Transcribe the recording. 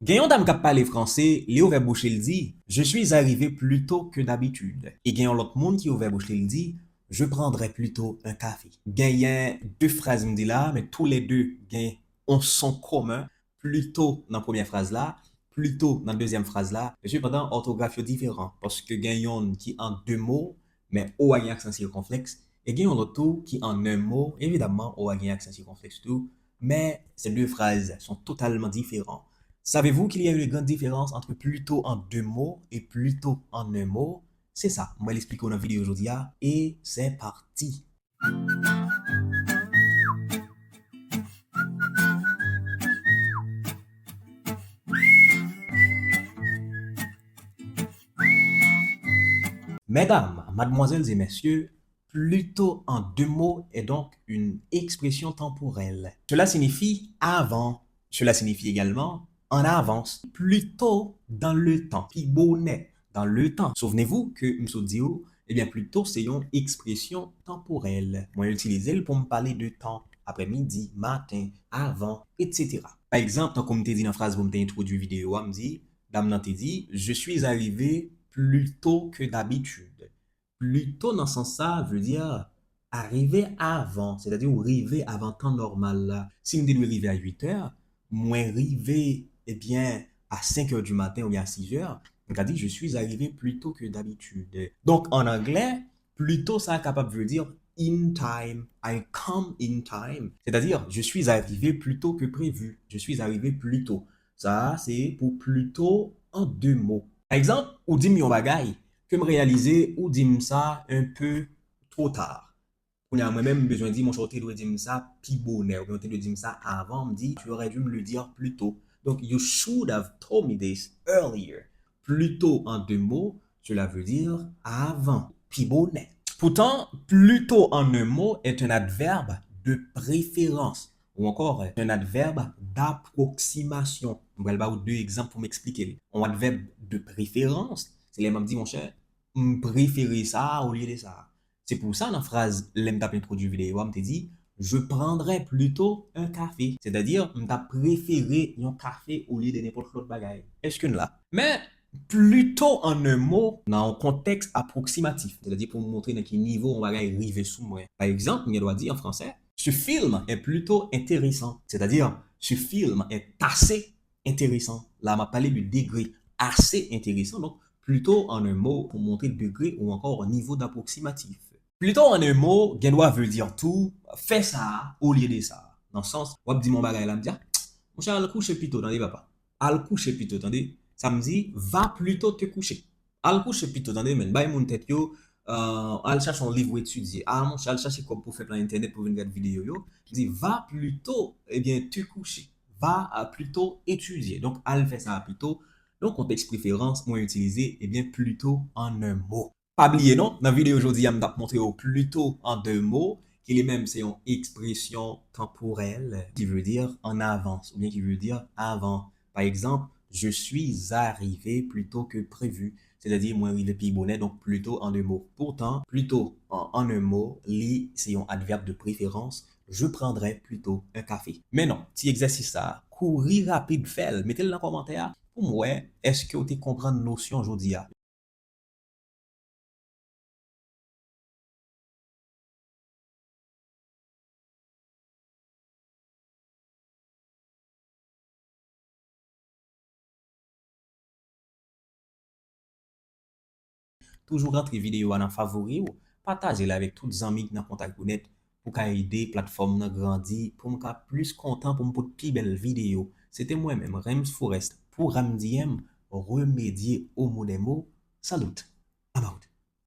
Gagnons dame qui parle français, Léo Verbouche il dit je suis arrivé plus tôt que d'habitude. Et gagnons l'autre monde qui ouvert bouche il dit je prendrai plutôt un café. Gagnons deux phrases me dit là, mais tous les deux gagnent un son commun, plutôt dans la première phrase là, plutôt dans la deuxième phrase là. Mais cependant, orthographe différent parce que gagnons qui en deux mots, mais au a un accent circonflexe, et gagnons l'autre qui en un mot, évidemment, au a un accent circonflexe tout, mais ces deux phrases sont totalement différentes. Savez-vous qu'il y a une grande différence entre plutôt en deux mots et plutôt en un mot? C'est ça, moi l'expliquer dans la vidéo aujourd'hui et c'est parti. Mesdames, mademoiselles et messieurs, plutôt en deux mots est donc une expression temporelle. Cela signifie avant. Cela signifie également en avance, plutôt dans le temps. Puis bonnet, dans le temps. Souvenez-vous que m'sou eh bien plutôt c'est une expression temporelle. Moi utiliser pour me parler de temps, après-midi, matin, avant, etc. Par exemple, comme tu dit dans la phrase, vous m'avez introduit vidéo, me dit Dame nan te dit, je suis arrivé plus tôt que d'habitude. Plus tôt dans ce sens-là veut dire arriver avant, c'est-à-dire arriver avant temps normal là. Si me dit arriver à 8 heures, moi arriver eh bien à 5 heures du matin ou bien à 6 heures, donc a dit je suis arrivé plus tôt que d'habitude. Donc en anglais, plus tôt ça est capable de dire in time, I come in time, c'est-à-dire je suis arrivé plus tôt que prévu, je suis arrivé plus tôt. Ça, c'est pour plutôt en deux mots. Par exemple, ou dit yon bagay, que me réaliser ou dit ça un peu trop tard. On a moi-même besoin de dire, mon chantier doit dire ça pi bonnet, ou bien de dire ça avant, me dit, tu aurais dû me le dire plus tôt. Donc, you should have told me this earlier. Plutôt en deux mots, cela veut dire avant, pi bonnet. Pourtant, plutôt en un mot est un adverbe de préférence ou encore un adverbe d'approximation. On va avoir deux exemples pour m'expliquer. Un adverbe de préférence, c'est les mêmes dit mon cher, préférer ça au lieu de ça. C'est pour ça dans la phrase l'aime t'a introduit vidéo, on te dit je prendrais plutôt un café, c'est-à-dire on t'a préféré un café au lieu de n'importe quel autre bagaille. Est-ce que là? Mais plutôt en un mot dans un contexte approximatif, c'est-à-dire pour vous montrer dans quel niveau on va arriver sous moi. Par exemple, on doit dire en français, ce film est plutôt intéressant, c'est-à-dire ce film est assez intéressant. Là, on m'a parlé du degré assez intéressant, donc plutôt en un mot pour montrer le degré ou encore un niveau d'approximatif. Plutôt en un mot, Genwa veut dire tout, fais ça au lieu de ça. Dans le sens, on dit mon bagage là, me dit, mon cher, al coucher plutôt, attendez, papa. Al coucher plutôt, attendez. Ça me dit, va plutôt te coucher. Al coucher plutôt, attendez, men, bay mon tête yo, al cherche un livre pour étudier. Ah, mon cher, al cherche quoi pour faire plein internet pour venir regarder vidéo yo. Je dis, va plutôt, eh bien, te coucher. Va plutôt étudier. Donc, al fait ça plutôt. Donc, contexte préférence, moi utiliser, eh bien, plutôt en un mot. Pas oublier, non? Dans la vidéo aujourd'hui, je vais montrer plutôt en deux mots, qui est même, c'est une expression temporelle qui veut dire en avance, ou bien qui veut dire avant. Par exemple, je suis arrivé plus tôt que prévu. C'est-à-dire, moi, arrivé puis bonnet, donc plutôt en deux mots. Pourtant, plutôt en un mot, c'est un adverbe de préférence. Je prendrais plutôt un café. Mais non, si exercice ça, courir rapide, fait, mettez-le dans les commentaires. Pour moi, est-ce que vous comprenez la notion aujourd'hui? Toujours rentrer vidéo en favori ou partager la avec tous les amis qui dans contact net pour aider plateforme à grandir, pour me plus content pour me pour plus belle vidéo. C'était moi-même, Rems Forest, pour Ramdiem, remédier au mot des mots. Salut. I'm out.